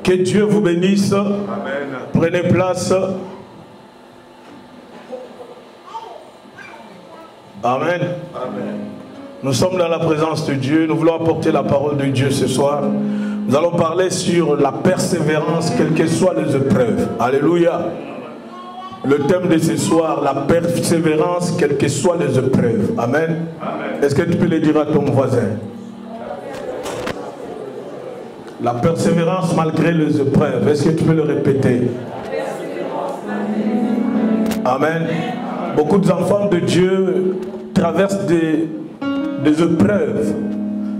Que Dieu vous bénisse. Amen. Prenez place. Amen. Amen. Nous sommes dans la présence de Dieu. Nous voulons apporter la parole de Dieu ce soir. Nous allons parler sur la persévérance, quelles que soient les épreuves. Alléluia. Le thème de ce soir, la persévérance, quelles que soient les épreuves. Amen. Amen. Est-ce que tu peux le dire à ton voisin? La persévérance malgré les épreuves. Est-ce que tu peux le répéter? Amen. Beaucoup d'enfants de Dieu traversent des épreuves,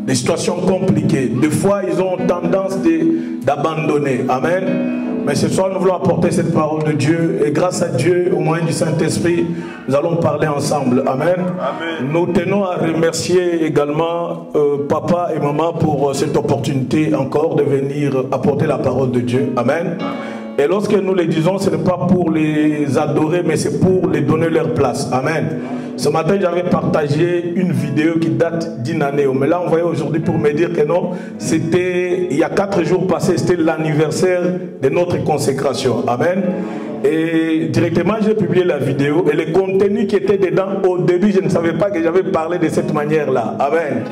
des situations compliquées. Des fois, ils ont tendance d'abandonner. Amen. Mais ce soir, nous voulons apporter cette parole de Dieu. Et grâce à Dieu, au moyen du Saint-Esprit, nous allons parler ensemble. Amen. Amen. Nous tenons à remercier également papa et maman pour cette opportunité encore de venir apporter la parole de Dieu. Amen. Amen. Et lorsque nous les disons, ce n'est pas pour les adorer, mais c'est pour les donner leur place. Amen. Ce matin, j'avais partagé une vidéo qui date d'une année. On me l'a envoyé aujourd'hui pour me dire que non, c'était il y a 4 jours passés, c'était l'anniversaire de notre consécration. Amen. Et directement, j'ai publié la vidéo et le contenu qui était dedans, au début, je ne savais pas que j'avais parlé de cette manière-là. Amen.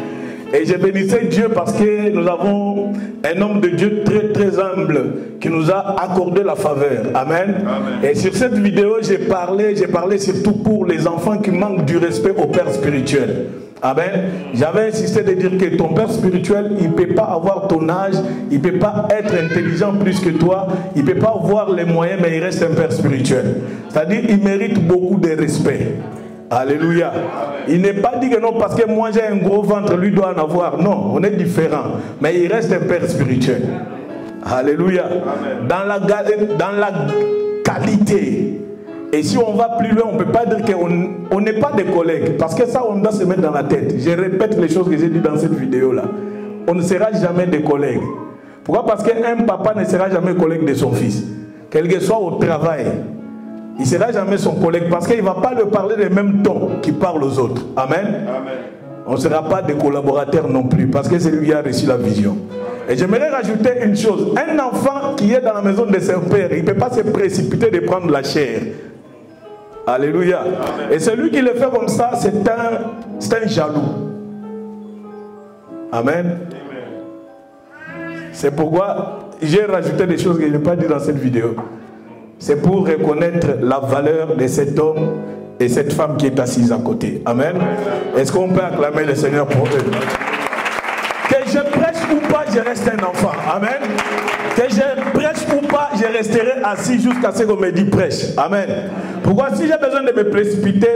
Et je bénissais Dieu parce que nous avons un homme de Dieu très très humble qui nous a accordé la faveur. Amen. Amen. Et sur cette vidéo, j'ai parlé surtout pour les enfants qui manquent du respect au père spirituel. Amen. J'avais insisté de dire que ton père spirituel, il ne peut pas avoir ton âge, il ne peut pas être intelligent plus que toi, il ne peut pas avoir les moyens, mais il reste un père spirituel. C'est-à-dire qu'il mérite beaucoup de respect. Alléluia. Il n'est pas dit que non, parce que moi j'ai un gros ventre, lui doit en avoir. Non, on est différents. Mais il reste un père spirituel. Alléluia. Dans la qualité. Et si on va plus loin, on ne peut pas dire qu'on n'est pas des collègues. Parce que ça, on doit se mettre dans la tête. Je répète les choses que j'ai dit dans cette vidéo-là. On ne sera jamais des collègues. Pourquoi? Parce qu'un papa ne sera jamais collègue de son fils. Quel que soit au travail. Il ne sera jamais son collègue parce qu'il ne va pas lui parler des mêmes tons qu'il parle aux autres. Amen. Amen. On ne sera pas des collaborateurs non plus parce que c'est lui qui a reçu la vision. Et j'aimerais rajouter une chose. Un enfant qui est dans la maison de son père, il ne peut pas se précipiter de prendre la chair. Alléluia. Amen. Et celui qui le fait comme ça, c'est un jaloux. Amen. C'est pourquoi j'ai rajouté des choses que je n'ai pas dit dans cette vidéo. C'est pour reconnaître la valeur de cet homme et cette femme qui est assise à côté. Amen. Est-ce qu'on peut acclamer le Seigneur pour eux? Que je prêche ou pas, je reste un enfant. Amen. Que je prêche ou pas, je resterai assis jusqu'à ce qu'on me dise prêche. Amen. Pourquoi? Si j'ai besoin de me précipiter,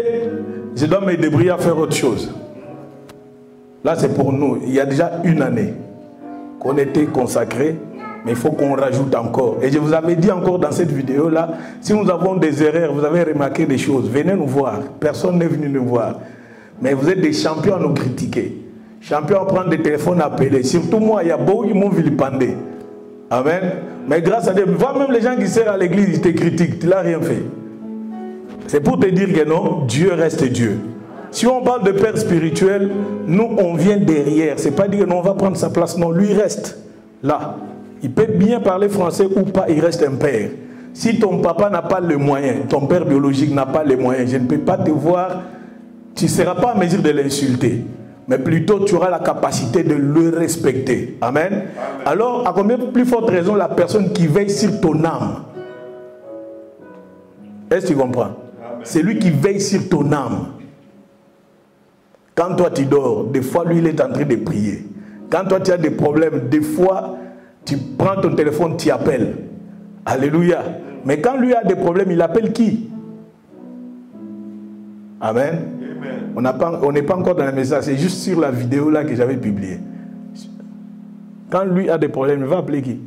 je dois me débrouiller à faire autre chose. Là, c'est pour nous. Il y a déjà une année qu'on était consacrés. Mais il faut qu'on rajoute encore. Et je vous avais dit encore dans cette vidéo-là, si nous avons des erreurs, vous avez remarqué des choses, venez nous voir. Personne n'est venu nous voir. Mais vous êtes des champions à nous critiquer. Champions à prendre des téléphones à appeler. Surtout moi, il y a beaucoup qui m'ont vilipendé. Amen. Mais grâce à Dieu, vois même les gens qui servent à l'église, ils te critiquent. Tu n'as rien fait. C'est pour te dire que non, Dieu reste Dieu. Si on parle de père spirituel, nous, on vient derrière. Ce n'est pas dire que non, on va prendre sa place. Non, lui reste là. Il peut bien parler français ou pas, il reste un père. Si ton papa n'a pas les moyens, ton père biologique n'a pas les moyens, je ne peux pas te voir, tu ne seras pas en mesure de l'insulter. Mais plutôt, tu auras la capacité de le respecter. Amen. Amen. Alors, à combien plus forte raison la personne qui veille sur ton âme? Est-ce que tu comprends? C'est lui qui veille sur ton âme. Quand toi tu dors, des fois lui il est en train de prier. Quand toi tu as des problèmes, des fois tu prends ton téléphone, tu appelles. Alléluia. Mais quand lui a des problèmes, il appelle qui? Amen. On n'est pas encore dans le message, c'est juste sur la vidéo là que j'avais publiée. Quand lui a des problèmes, il va appeler qui?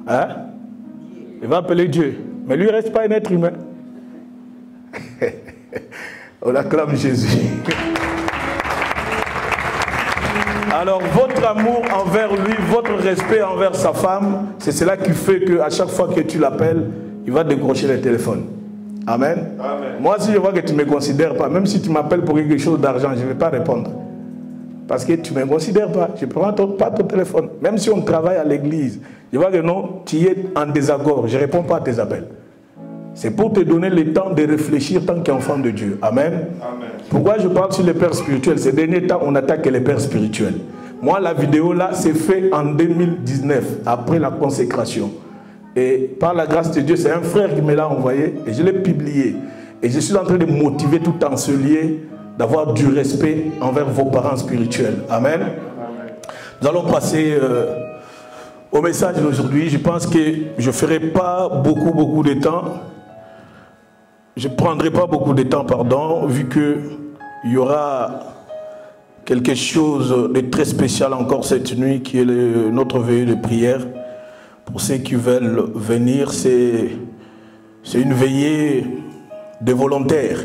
Hein? Il va appeler Dieu. Mais lui ne reste pas un être humain. On acclame Jésus. Alors votre amour envers lui, votre respect envers sa femme, c'est cela qui fait qu'à chaque fois que tu l'appelles, il va décrocher le téléphone. Amen. Amen. Moi, si je vois que tu ne me considères pas, même si tu m'appelles pour quelque chose d'argent, je ne vais pas répondre. parce que tu ne me considères pas. Je ne prends pas ton téléphone. Même si on travaille à l'église, je vois que non, tu es en désaccord. Je ne réponds pas à tes appels. C'est pour te donner le temps de réfléchir tant qu'enfant de Dieu. Amen. Amen. Pourquoi je parle sur les pères spirituels? Ces derniers temps, on attaque les pères spirituels. Moi, la vidéo là, c'est fait en 2019, après la consécration. Et par la grâce de Dieu, c'est un frère qui me l'a envoyé et je l'ai publié. Et je suis en train de motiver tout enseignant d'avoir du respect envers vos parents spirituels. Amen. Nous allons passer au message d'aujourd'hui. Je pense que je ne ferai pas beaucoup de temps. Je ne prendrai pas beaucoup de temps, pardon, vu qu'il y aura quelque chose de très spécial encore cette nuit qui est notre veillée de prière. Pour ceux qui veulent venir, c'est une veillée de volontaires.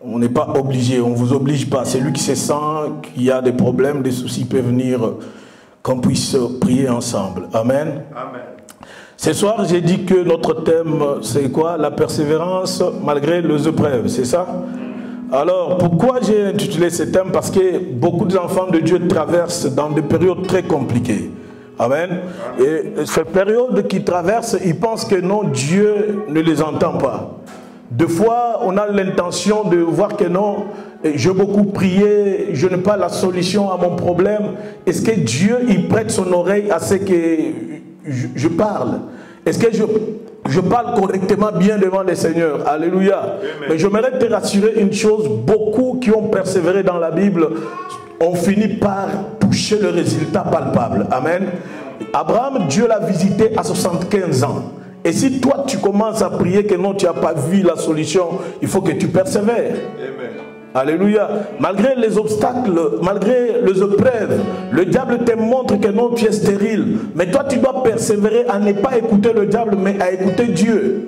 On n'est pas obligé, on ne vous oblige pas. Celui qui se sent qu'il y a des problèmes, des soucis peut venir, qu'on puisse prier ensemble. Amen. Amen. Ce soir, j'ai dit que notre thème, c'est quoi? La persévérance malgré les épreuves, c'est ça? Alors, pourquoi j'ai intitulé ce thème? Parce que beaucoup d'enfants de Dieu traversent dans des périodes très compliquées. Amen. Et cette période qu'ils traversent, ils pensent que non, Dieu ne les entend pas. Des fois, on a l'intention de voir que non, j'ai beaucoup prié, je n'ai pas la solution à mon problème. Est-ce que Dieu, il prête son oreille à ce que je parle? Est-ce que je parle correctement bien devant le Seigneur? Alléluia. Amen. Mais j'aimerais te rassurer une chose, beaucoup qui ont persévéré dans la Bible ont fini par toucher le résultat palpable. Amen. Abraham, Dieu l'a visité à 75 ans. Et si toi tu commences à prier que non, tu n'as pas vu la solution, il faut que tu persévères. Amen. Alléluia. Malgré les obstacles, malgré les épreuves, le diable te montre que non, tu es stérile. Mais toi tu dois persévérer à ne pas écouter le diable, mais à écouter Dieu.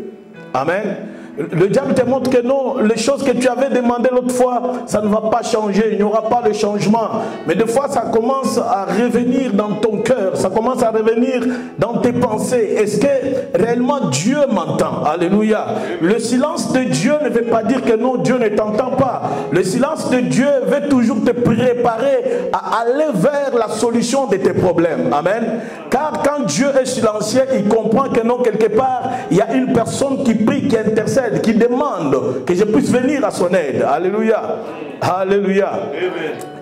Amen. Le diable te montre que non, les choses que tu avais demandées l'autre fois, ça ne va pas changer, il n'y aura pas de changement. Mais des fois, ça commence à revenir dans ton cœur, ça commence à revenir dans tes pensées. Est-ce que réellement Dieu m'entend? Alléluia. Le silence de Dieu ne veut pas dire que non, Dieu ne t'entend pas. Le silence de Dieu veut toujours te préparer à aller vers la solution de tes problèmes. Amen. Car quand Dieu est silencieux, il comprend que non, quelque part, il y a une personne qui prie, qui intercède, qui demande que je puisse venir à son aide. Alléluia. Alléluia. Amen.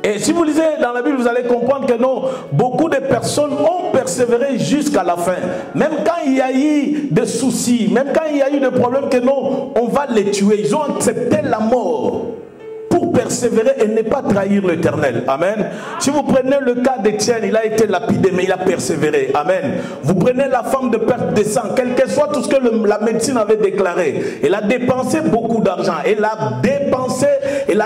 Et si vous lisez dans la Bible, vous allez comprendre que non, beaucoup de personnes ont persévéré jusqu'à la fin. Même quand il y a eu des soucis, même quand il y a eu des problèmes que non, on va les tuer. Ils ont accepté la mort pour persévérer et ne pas trahir l'Éternel. Amen. Si vous prenez le cas d'Étienne, il a été lapidé, mais il a persévéré. Amen. Vous prenez la femme de perte de sang, quel que soit tout ce que la médecine avait déclaré, elle a dépensé beaucoup d'argent. Elle a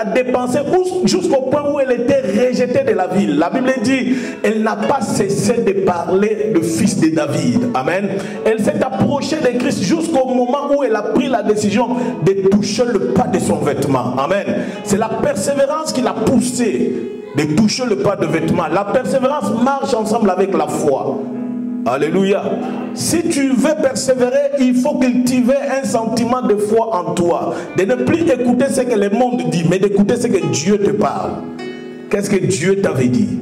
dépensé jusqu'au point où elle était rejetée de la ville. La Bible dit, elle n'a pas cessé de parler du fils de David. Amen. Elle s'est approchée de Christ jusqu'au moment où elle a pris la décision de toucher le pas de son vêtement. Amen. C'est la persévérance qui l'a poussé de toucher le pas de vêtement. La persévérance marche ensemble avec la foi. Alléluia. Si tu veux persévérer, il faut cultiver un sentiment de foi en toi. De ne plus écouter ce que le monde dit, mais d'écouter ce que Dieu te parle. Qu'est-ce que Dieu t'avait dit?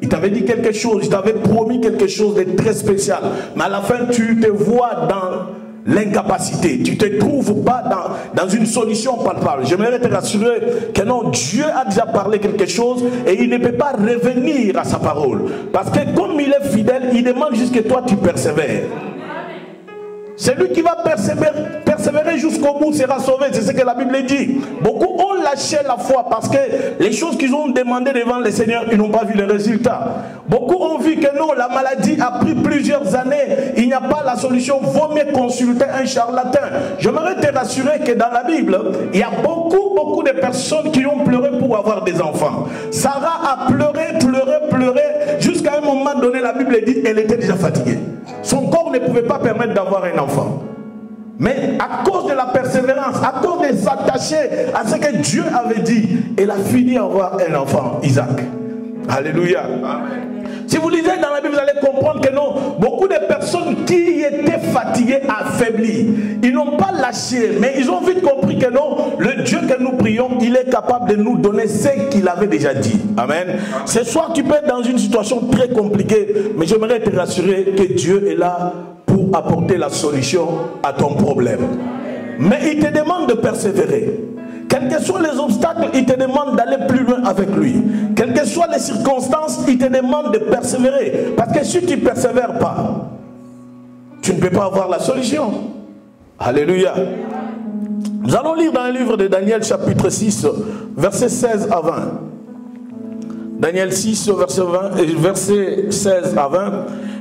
Il t'avait dit quelque chose, il t'avait promis quelque chose de très spécial. Mais à la fin, tu te vois dans l'incapacité, tu ne te trouves pas dans une solution palpable. J'aimerais te rassurer que non, Dieu a déjà parlé quelque chose et il ne peut pas revenir à sa parole. Parce que comme il est fidèle, il demande juste que toi tu persévères. Celui qui va persévérer jusqu'au bout sera sauvé, c'est ce que la Bible dit. Beaucoup ont lâché la foi parce que les choses qu'ils ont demandées devant le Seigneur, ils n'ont pas vu les résultats. Beaucoup ont vu que non, la maladie a pris plusieurs années, il n'y a pas la solution, vaut mieux consulter un charlatan. J'aimerais te rassurer que dans la Bible, il y a beaucoup de personnes qui ont pleuré pour avoir des enfants. Sarah a pleuré, jusqu'à un moment donné, la Bible dit qu'elle était déjà fatiguée. Son corps ne pouvait pas permettre d'avoir un enfant. Mais à cause de la persévérance, à cause de s'attacher à ce que Dieu avait dit, elle a fini à avoir un enfant, Isaac. Alléluia. Amen. Si vous lisez dans la Bible, vous allez comprendre que non, beaucoup de personnes qui étaient fatiguées, affaiblies, ils n'ont pas lâché, mais ils ont vite compris que non, le Dieu que nous prions, prions, il est capable de nous donner ce qu'il avait déjà dit. Amen. Ce soir, tu peux être dans une situation très compliquée, mais j'aimerais te rassurer que Dieu est là pour apporter la solution à ton problème. Mais il te demande de persévérer. Quels que soient les obstacles, il te demande d'aller plus loin avec lui. Quelles que soient les circonstances, il te demande de persévérer. Parce que si tu ne persévères pas, tu ne peux pas avoir la solution. Alléluia. Nous allons lire dans le livre de Daniel chapitre 6, versets 16 à 20. Daniel 6, verset 16 à 20.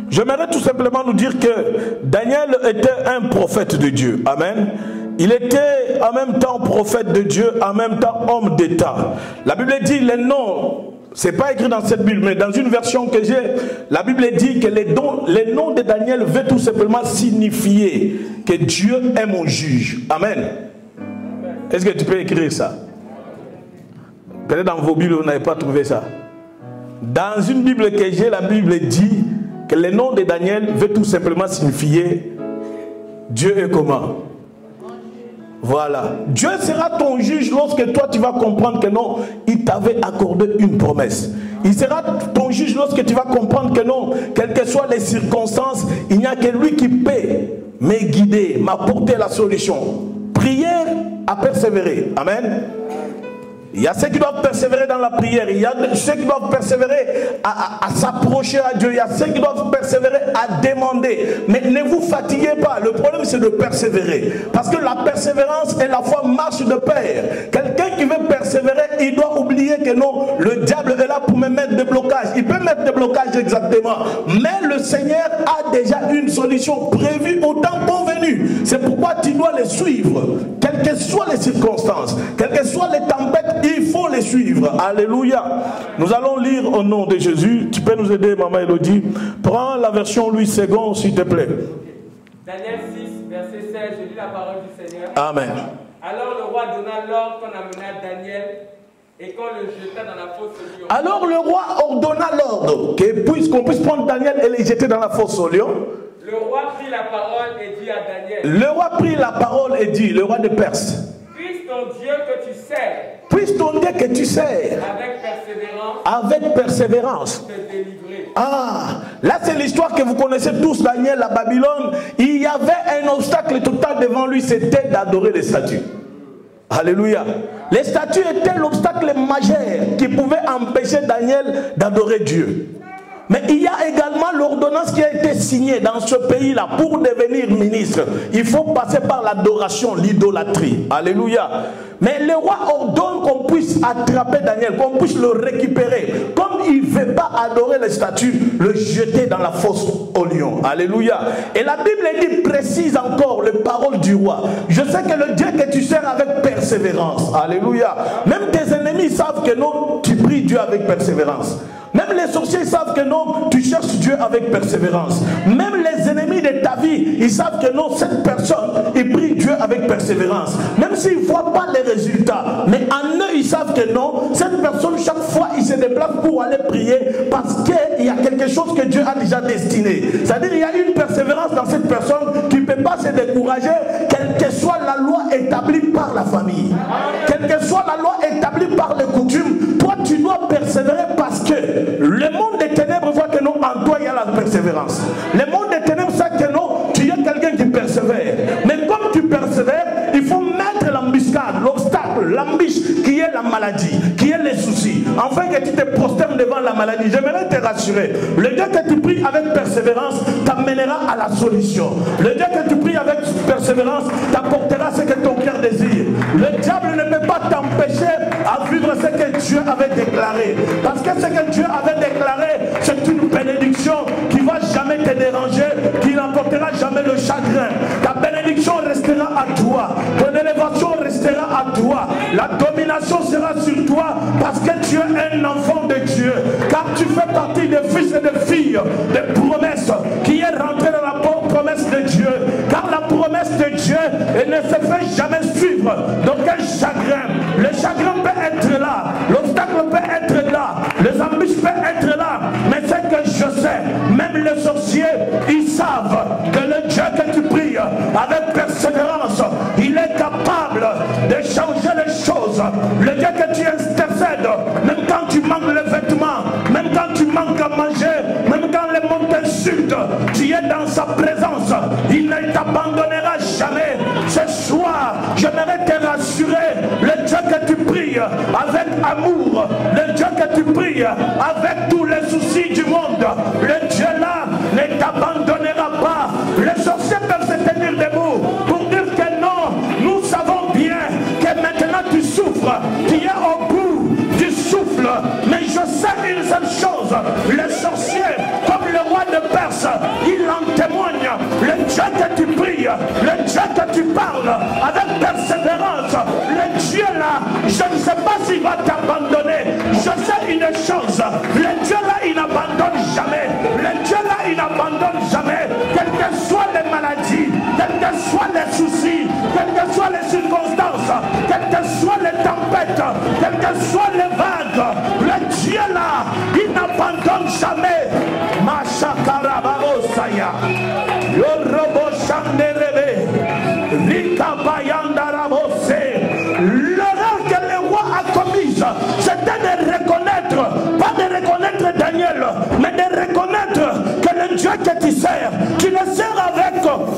J'aimerais tout simplement nous dire que Daniel était un prophète de Dieu. Amen. Il était en même temps prophète de Dieu, en même temps homme d'État. La Bible dit les noms, c'est pas écrit dans cette Bible, mais dans une version que j'ai, la Bible dit que les noms de Daniel veut tout simplement signifier que Dieu est mon juge. Amen. Est-ce que tu peux écrire ça? Peut-être dans vos Bibles, vous n'avez pas trouvé ça. Dans une Bible que j'ai, la Bible dit que le nom de Daniel veut tout simplement signifier Dieu est comment? Voilà. Dieu sera ton juge lorsque toi tu vas comprendre que non, il t'avait accordé une promesse. Il sera ton juge lorsque tu vas comprendre que non, quelles que soient les circonstances, il n'y a que lui qui peut me guider, m'apporter la solution. Prière à persévérer. Amen. Il y a ceux qui doivent persévérer dans la prière. Il y a ceux qui doivent persévérer à s'approcher à Dieu. Il y a ceux qui doivent persévérer à demander. Mais ne vous fatiguez pas. Le problème, c'est de persévérer. Parce que la persévérance et la foi marchent de pair. Quelqu'un qui veut persévérer, il doit oublier que non, le diable est là pour me mettre des blocages. Il peut mettre des blocages exactement. Mais le Seigneur a déjà une solution prévue au temps convenu. C'est pourquoi tu dois les suivre. Quelles que soient les circonstances, quelles que soient les tempêtes, il faut les suivre. Alléluia. Nous allons lire au nom de Jésus. Tu peux nous aider, maman Elodie. Prends la version Louis II, s'il te plaît. Daniel 6, verset 16, je lis la parole du Seigneur. Amen. Alors le roi donna l'ordre qu'on amena Daniel et qu'on le jeta dans la fosse au lion. Alors le roi ordonna l'ordre qu'on puisse prendre Daniel et le jeter dans la fosse au lion. Le roi prit la parole et dit à Daniel. Le roi prit la parole et dit, le roi de Perse. Puisse ton Dieu que tu sers. Puisse ton Dieu que tu sers. Avec persévérance. Avec persévérance. Te délivrer. Ah, là c'est l'histoire que vous connaissez tous, Daniel à Babylone. Il y avait un obstacle total devant lui, c'était d'adorer les statues. Alléluia. Les statues étaient l'obstacle majeur qui pouvait empêcher Daniel d'adorer Dieu. Mais il y a également l'ordonnance qui a été signée dans ce pays-là pour devenir ministre. Il faut passer par l'adoration, l'idolâtrie. Alléluia. Mais le roi ordonne qu'on puisse attraper Daniel, qu'on puisse le récupérer. Comme il ne veut pas adorer les statues, le jeter dans la fosse au lion. Alléluia. Et la Bible dit, précise encore les paroles du roi. Je sais que le Dieu que tu sers avec persévérance. Alléluia. Même tes ennemis savent que non, tu pries Dieu avec persévérance. Même les sorciers savent que non, tu cherches Dieu avec persévérance. Même les ennemis de ta vie, ils savent que non, cette personne, il prie Dieu avec persévérance. Même s'ils ne voient pas les résultats, mais en eux, ils savent que non, cette personne, chaque fois, il se déplace pour aller prier parce qu'il y a quelque chose que Dieu a déjà destiné. C'est-à-dire, il y a une persévérance dans cette personne qui ne peut pas se décourager, quelle que soit la loi établie par la famille. Quelle que soit la loi établie par les coutumes, toi, tu dois persévérer parce que le monde des ténèbres voit que non, en toi il y a la persévérance. Le monde des ténèbres sait que non, tu es quelqu'un qui persévère. Mais comme tu persévères, il faut mettre l'embuscade, l'obstacle, l'embûche qui est la maladie, qui est les soucis, afin que tu te prosternes devant la maladie. J'aimerais te rassurer. Le Dieu que tu pries avec persévérance t'amènera à la solution. Le Dieu que tu pries avec persévérance t'apportera ce que ton cœur désire. Le diable ne peut pas t'empêcher à vivre ce que Dieu avait déclaré. Parce que ce que Dieu avait déclaré, c'est une bénédiction qui ne va jamais te déranger, qui n'apportera jamais le chagrin. Ta bénédiction restera à toi, ton élévation restera à toi, la domination sera sur toi parce que tu es un enfant de Dieu, car tu fais partie des fils et des filles des promesses qui est rentré dans la promesse de Dieu, car la promesse de Dieu ne se fait jamais suivre d'aucun chagrin. Le chagrin peut être là, l'obstacle peut être là, les embûches peuvent être là, mais c'est que je sais, même les sorciers, ils savent que le Dieu que tu pries avec persévérance, il est capable de changer les choses. le Dieu que tu intercèdes, même quand tu manques les vêtements, même quand tu manques à manger, même quand le monde t'insulte, tu es dans sa présence. Il ne t'abandonnera jamais. Ce soir, j'aimerais te rassurer, le Dieu que tu pries avec amour, le Dieu que tu pries avec tous les soucis du monde, le Dieu là ne t'abandonnera pas. Les sorciers peuvent se tenir debout pour dire que non, nous savons bien que maintenant tu souffres, tu es au bout du souffle, mais je sais une seule chose, les sorciers, comme le roi de Perse, il en témoigne, le Dieu que tu pries, le Dieu que tu parles avec persévérance, le Dieu là, je ne sais pas s'il va t'abandonner, je sais une chose, le Dieu là il n'abandonne jamais, le Dieu là il n'abandonne jamais, quelles que soient les maladies, quels que soient les soucis, quelles que soient les circonstances, quelles que soient les tempêtes, quelles que soient les vagues, le Dieu là, il n'abandonne jamais. Machakarabosaya, Yorobo Chanderebe, Rikabayandarabose. L'erreur que le roi a commise, c'était de reconnaître, pas de reconnaître Daniel, mais de reconnaître que le Dieu que tu sers, tu le sers avec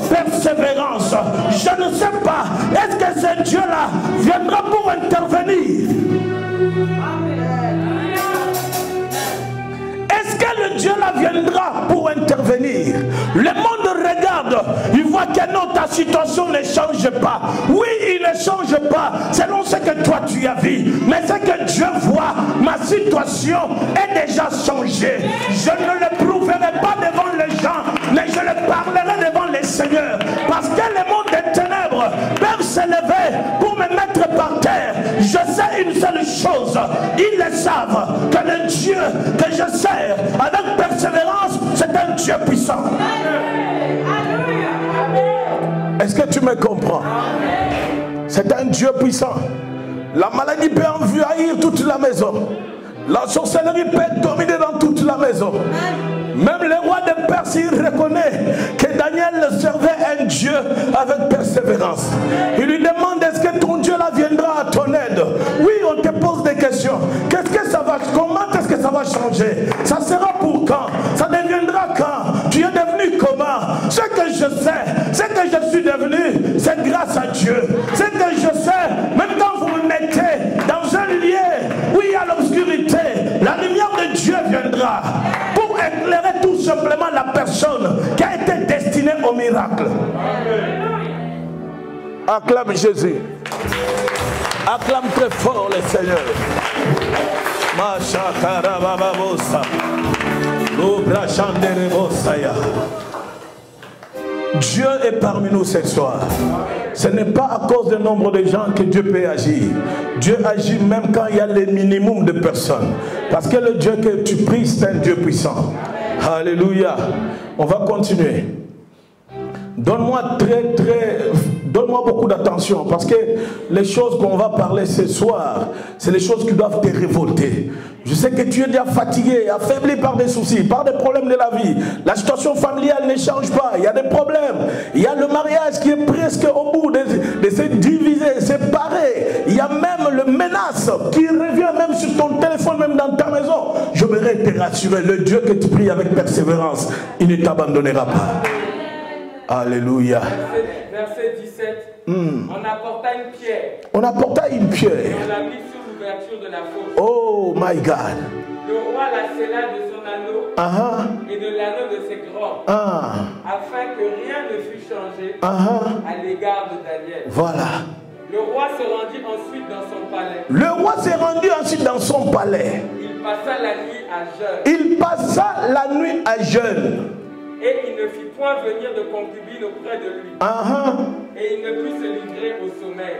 persévérance. Je ne sais pas, est-ce que ce Dieu-là viendra pour intervenir? Est-ce que le Dieu là viendra pour intervenir? Le monde regarde, il voit que non, ta situation ne change pas. Oui, il ne change pas selon ce que toi tu as vu. Mais ce que Dieu voit, ma situation est déjà changée. Je ne le prouverai pas devant les gens, mais je le parlerai devant les seigneurs. Parce que le monde des ténèbres peuvent s'élever pour me mettre par terre. Je sais une seule chose, ils le savent, que le Dieu que je sers avec persévérance, c'est un Dieu puissant. Est-ce que tu me comprends? C'est un Dieu puissant. La maladie peut envahir toute la maison. La sorcellerie peut dominer dans toute la maison. Même le roi de Perse, il reconnaît que Daniel servait un Dieu avec persévérance. Il lui demande, est-ce que ton Dieu là viendra à ton aide? Oui, on te pose des questions. Qu'est-ce que ça va, comment est-ce que ça va changer? Ça sera pour quand? Ça deviendra quand? Tu es devenu comment? Ce que je sais, ce que je suis devenu, c'est grâce à Dieu. Ce que je sais, même quand vous me mettez dans un lieu où il y a l'obscurité, la lumière de Dieu viendra pour éclairer tout simplement la personne qui a été destinée au miracle. Acclame Jésus. Acclame très fort le Seigneur. Dieu est parmi nous ce soir. Ce n'est pas à cause du nombre de gens que Dieu peut agir. Dieu agit même quand il y a le minimum de personnes. Parce que le Dieu que tu pries, c'est un Dieu puissant. Alléluia. On va continuer. Donne-moi donne-moi beaucoup d'attention, parce que les choses qu'on va parler ce soir, c'est les choses qui doivent te révolter. Je sais que tu es déjà fatigué, affaibli par des soucis, par des problèmes de la vie. La situation familiale ne change pas, il y a des problèmes. Il y a le mariage qui est presque au bout de se diviser, séparer. Il y a même le menace qui revient même sur ton téléphone, même dans ta maison. Je voudrais te rassurer, le Dieu que tu pries avec persévérance, il ne t'abandonnera pas. Alléluia. Verset 17. On apporta une pierre. On apporta une pierre. Et on l'a mis sur l'ouverture de la fosse. Oh my God. Le roi la scella de son anneau et de l'anneau de ses grands, afin que rien ne fût changé à l'égard de Daniel. Voilà. Le roi se rendit ensuite dans son palais. Le roi s'est rendu ensuite dans son palais. Il passa la nuit à jeûne. Il passa la nuit à jeûne. Et il ne fit point venir de concubine auprès de lui. Et il ne put se livrer au sommeil.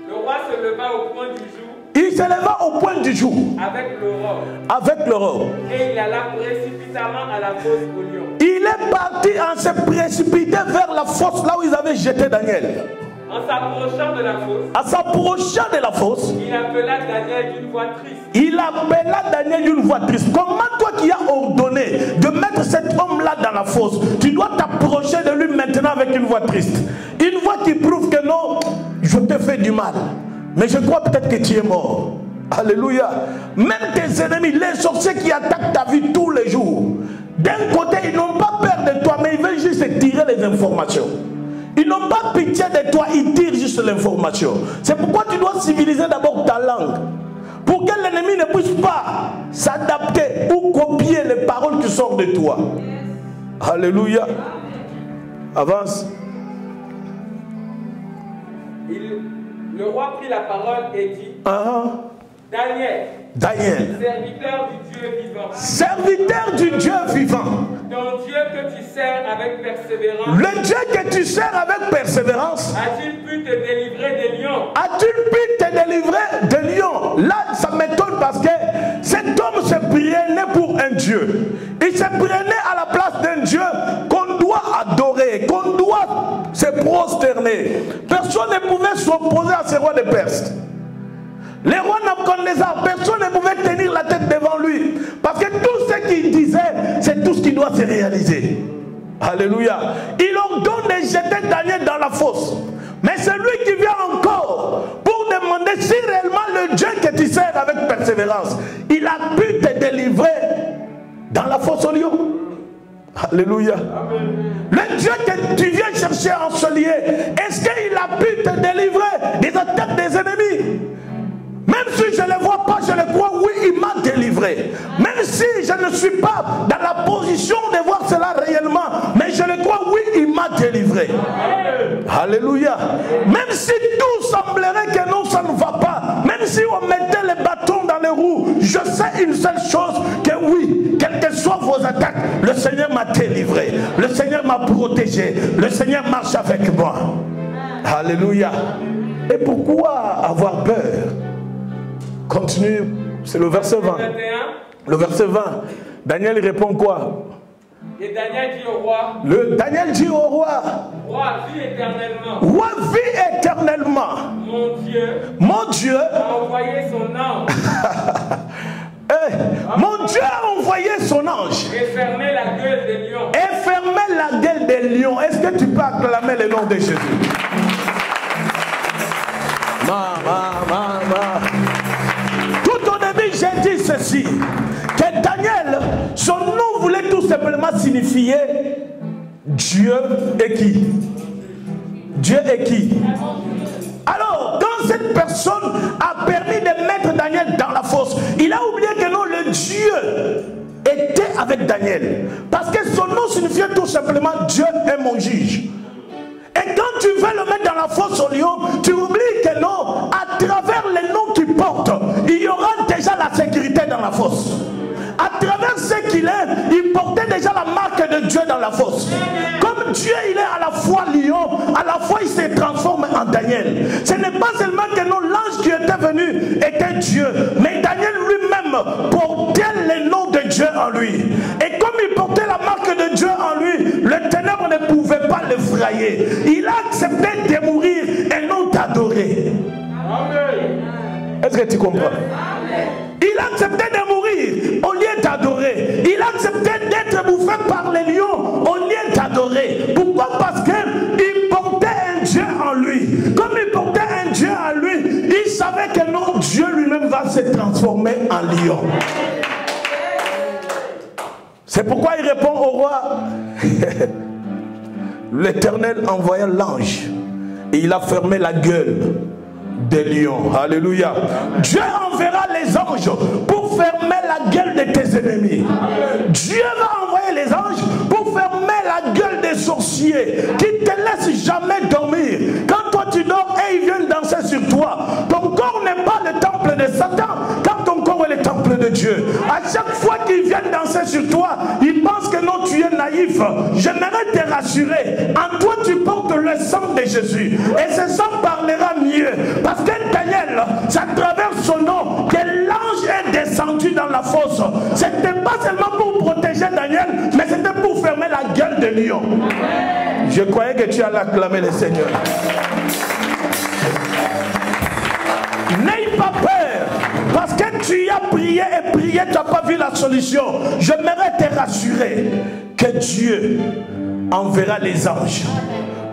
Le roi se leva au point du jour. Il se leva au point du jour. Avec l'aurore. Avec l'aurore. Et il alla précipitamment à la fosse au lion. Il est parti en se précipitant vers la fosse là où ils avaient jeté Daniel. En s'approchant de la fosse. En s'approchant de la fosse. Il appela Daniel d'une voix triste. Il appela Daniel d'une voix triste. Comment toi qui as ordonné de mettre cet homme-là dans la fosse, tu dois t'approcher de lui maintenant avec une voix triste. Une voix qui prouve que non, je te fais du mal. Mais je crois peut-être que tu es mort. Alléluia. Même tes ennemis, les sorciers qui attaquent ta vie tous les jours, d'un côté, ils n'ont pas peur de toi, mais ils veulent juste tirer les informations. Ils n'ont pas pitié de toi, ils tirent juste l'information. C'est pourquoi tu dois civiliser d'abord ta langue. Pour que l'ennemi ne puisse pas s'adapter ou copier les paroles qui sortent de toi. Alléluia. Avance. Le roi prit la parole et dit, Daniel, serviteur du Dieu vivant. Serviteur du Dieu vivant. Ton Dieu que tu sers avec persévérance. Le Dieu que tu sers avec persévérance. A-t-il pu te délivrer des lions? A-t-il pu te délivrer des lions? Là, ça m'étonne parce que cet homme se prenait pour un Dieu. Il se prenait à la place d'un Dieu qu'on doit adorer, qu'on doit se prosterner. Personne ne pouvait s'opposer à ce roi de Perse. Les rois Nabuchodonosor, personne ne pouvait tenir la tête devant lui. Parce que tout ce qu'il disait, c'est tout ce qui doit se réaliser. Alléluia. Il ordonne de jeter Daniel dans la fosse. Mais celui qui vient encore pour demander si réellement le Dieu que tu sers avec persévérance, il a pu te délivrer dans la fosse au lion. Alléluia. Amen. Le Dieu que tu viens chercher en solier, est-ce qu'il a pu te délivrer des attaques des ennemis? Même si je ne le vois pas, je le crois, oui, il m'a délivré. Même si je ne suis pas dans la position de voir cela réellement, mais je le crois, oui, il m'a délivré. Alléluia. Même si tout semblerait que non, ça ne va pas, même si on mettait les bâtons dans les roues, je sais une seule chose, que oui, quelles que soient vos attaques, le Seigneur m'a délivré, le Seigneur m'a protégé, le Seigneur marche avec moi. Alléluia. Et pourquoi avoir peur? Continue, c'est le verset 20. Le verset 20. Daniel répond quoi? Et Daniel dit au roi. Daniel dit au roi. Roi, vis éternellement. Roi, vis éternellement. Mon Dieu a envoyé son ange. Mon Dieu a envoyé son ange. Et fermé la gueule des lions. Et fermé la gueule des lions. Est-ce que tu peux acclamer le nom de Jésus? J'ai dit ceci, que Daniel, son nom voulait tout simplement signifier Dieu est qui? Dieu est qui? Alors, quand cette personne a permis de mettre Daniel dans la fosse, il a oublié que non, le Dieu était avec Daniel. Parce que son nom signifiait tout simplement Dieu est mon juge. Et quand tu veux le mettre dans la fosse au lion, tu oublies que non, à travers les noms qu'il porte, il y aura déjà la sécurité dans la fosse. À travers ce qu'il est, il portait déjà la marque de Dieu dans la fosse. Comme Dieu, il est à la fois lion, à la fois il se transforme en Daniel. Ce n'est pas seulement que non, l'ange qui était venu était Dieu, mais Daniel lui-même portait le nom de Dieu en lui. Et comme il portait la marque de Dieu en lui, le ténèbre ne pouvait pas l'effrayer. Il a accepté de mourir et non d'adorer. Est-ce que tu comprends? Il a accepté de mourir au lieu d'adorer. Il a accepté d'être bouffé par les lions au lieu d'adorer. Pourquoi? Parce qu'il portait un Dieu en lui. Comme il portait un Dieu en lui, il savait que non, Dieu lui-même va se transformer en lion. C'est pourquoi il répond au roi. L'Éternel envoya l'ange et il a fermé la gueule des lions. Alléluia. Dieu enverra les anges pour fermer la gueule de tes ennemis. Dieu va envoyer les anges pour fermer la gueule des sorciers qui ne te laissent jamais dormir. Quand toi tu dors et ils viennent danser sur toi, ton corps n'est pas le temple de Satan, car ton corps est le temple de Dieu. À chaque fois qu'ils viennent danser sur toi, ils pensent que non, tu es naïf. J'aimerais te rassurer. En toi tu portes le sang de Jésus. Et ce sang parlera mieux. Parce que Daniel, c'est à travers son nom que l'ange est descendu dans la fosse. Ce n'était pas seulement pour protéger Daniel, mais c'était pour fermer la gueule de lion. Je croyais que tu allais acclamer le Seigneur. N'aie pas peur, parce que tu as prié et prié, tu n'as pas vu la solution. J'aimerais te rassurer que Dieu enverra les anges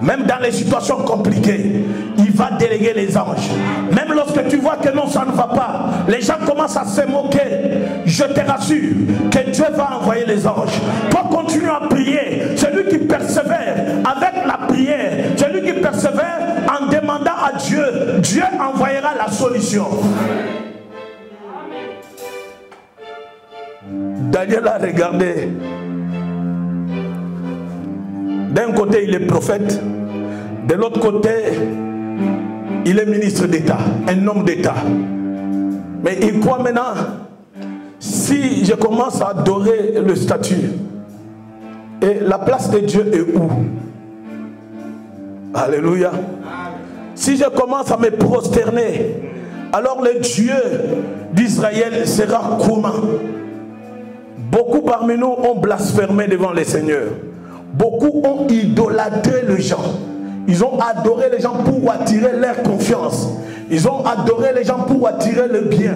Même dans les situations compliquées, il va déléguer les anges. Même lorsque tu vois que non, ça ne va pas, les gens commencent à se moquer. Je te rassure que Dieu va envoyer les anges. Toi, continue à prier. Celui qui persévère avec la prière, celui qui persévère en demandant à Dieu, Dieu envoyera la solution. Daniel a regardé. D'un côté, il est prophète. De l'autre côté, il est ministre d'État, un homme d'État. Mais il croit maintenant, si je commence à adorer le statut, et la place de Dieu est où? Alléluia. Si je commence à me prosterner, alors le Dieu d'Israël sera comment? Beaucoup parmi nous ont blasphémé devant le Seigneur. Beaucoup ont idolâtré les gens. Ils ont adoré les gens pour attirer leur confiance. Ils ont adoré les gens pour attirer le bien.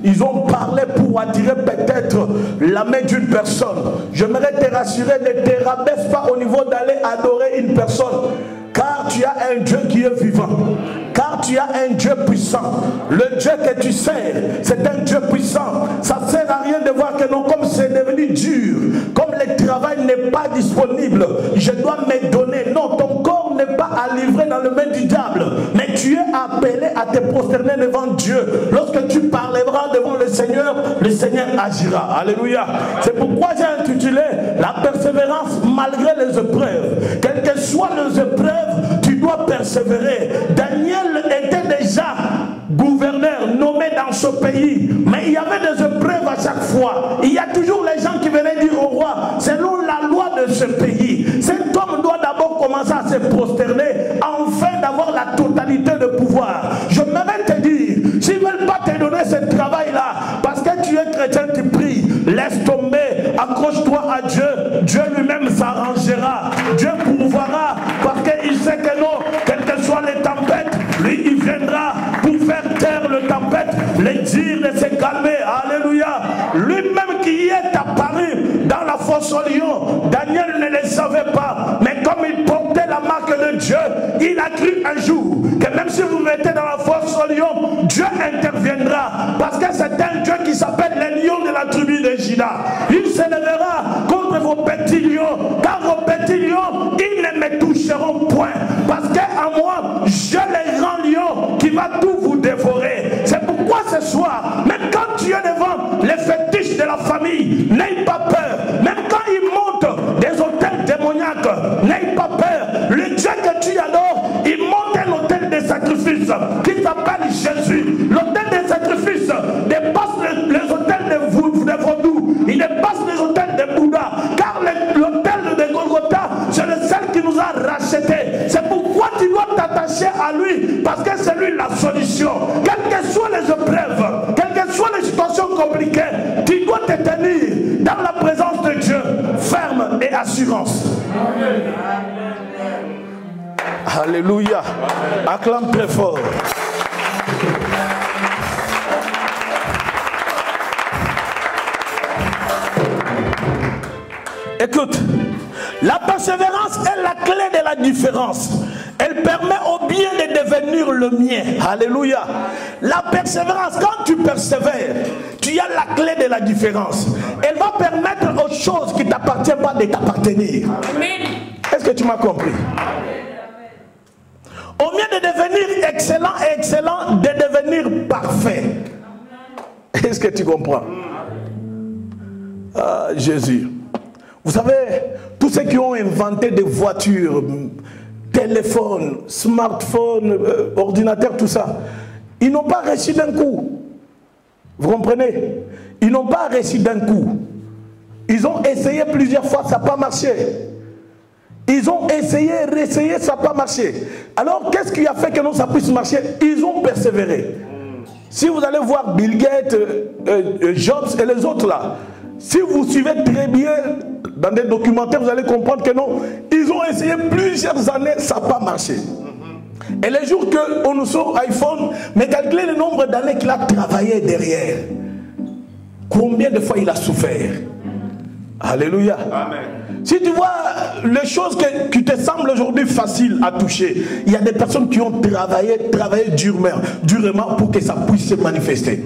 Ils ont parlé pour attirer peut-être la main d'une personne. J'aimerais te rassurer, ne te rabaisse pas au niveau d'aller adorer une personne. Car tu as un Dieu qui est vivant. Car tu as un Dieu puissant. Le Dieu que tu sers, c'est un Dieu puissant. Ça ne sert à rien de voir que non, comme c'est devenu dur, comme le travail n'est pas disponible, je dois me donner. Non, ton corps n'est pas à livrer dans le main du diable. Mais tu es appelé à te prosterner devant Dieu. Lorsque tu parleras devant le Seigneur agira. Alléluia. C'est pourquoi j'ai intitulé la persévérance malgré les épreuves. Quelles que soient les épreuves, tu dois persévérer. Daniel était déjà gouverneur nommé dans ce pays, mais il y avait des épreuves à chaque fois. Il y a toujours les gens qui venaient dire au roi, selon la loi de ce pays, cet homme doit d'abord commencer à se prosterner afin d'avoir la totalité de pouvoir. Je m'aimerais te dire, s'ils ne veulent pas te donner ce travail-là, parce que tu es chrétien, tu pries, laisse tomber, accroche-toi à Dieu, Dieu lui-même s'arrangera, Dieu pourvoira, parce qu'il sait que non, quelles que soient les tempêtes, lui il viendra pour faire taire le tempête, les dire de se calmer. Alléluia. Lui-même qui y est apparu dans la fosse au lion, Daniel ne le savait pas, mais comme il portait la marque de Dieu, il a cru un jour que même si vous mettez dans la fosse au lion, Dieu interviendra, parce que c'est un Dieu qui s'appelle le lion de la tribu de Juda. Il s'élèvera contre vos petits lions, car vos petits lions, ils ne me toucheront point, parce qu'à moi, j'ai le grand lion qui va tout vous dévorer. C'est pourquoi ce soir, même quand tu es devant les fétiches de la famille, n'aie pas peur. Même quand ils montent des hôtels démoniaques, n'aie pas peur. Le Dieu que tu adores, il monte un hôtel de sacrifice qui s'appelle Jésus. L'hôtel de sacrifice dépasse les hôtels de vaudou, il dépasse les hôtels de Bouddha, car l'hôtel de Golgotha, c'est le seul qui nous a rachetés. C'est pourquoi tu dois t'attacher à lui, parce que c'est lui la solution. Quelles que soient les épreuves, quelles que soient les situations compliquées, tu dois te tenir dans la présence de Dieu, ferme et assurance. Alléluia. Acclame très fort. Écoute, la persévérance est la clé de la différence. Elle permet au bien de devenir le mien. Alléluia. La persévérance, quand tu persévères, tu as la clé de la différence. Elle va permettre aux choses qui ne t'appartiennent pas de t'appartenir. Est-ce que tu m'as compris? Au mieux de devenir excellent et excellent, de devenir parfait. Est-ce que tu comprends? Ah, Jésus. Vous savez, tous ceux qui ont inventé des voitures, téléphones, smartphones, ordinateurs, tout ça, ils n'ont pas réussi d'un coup. Vous comprenez? Ils n'ont pas réussi d'un coup. Ils ont essayé plusieurs fois, ça n'a pas marché. Ils ont essayé, réessayé, ça n'a pas marché. Alors, qu'est-ce qui a fait que non, ça puisse marcher? Ils ont persévéré. Si vous allez voir Bill Gates, Jobs et les autres là, si vous suivez très bien dans des documentaires, vous allez comprendre que non, ils ont essayé plusieurs années, ça n'a pas marché. Et les jours qu'on nous sort iPhone, mais calculez le nombre d'années qu'il a travaillé derrière. Combien de fois il a souffert? Alléluia. Amen. Si tu vois les choses qui te semblent aujourd'hui faciles à toucher, il y a des personnes qui ont travaillé durement pour que ça puisse se manifester.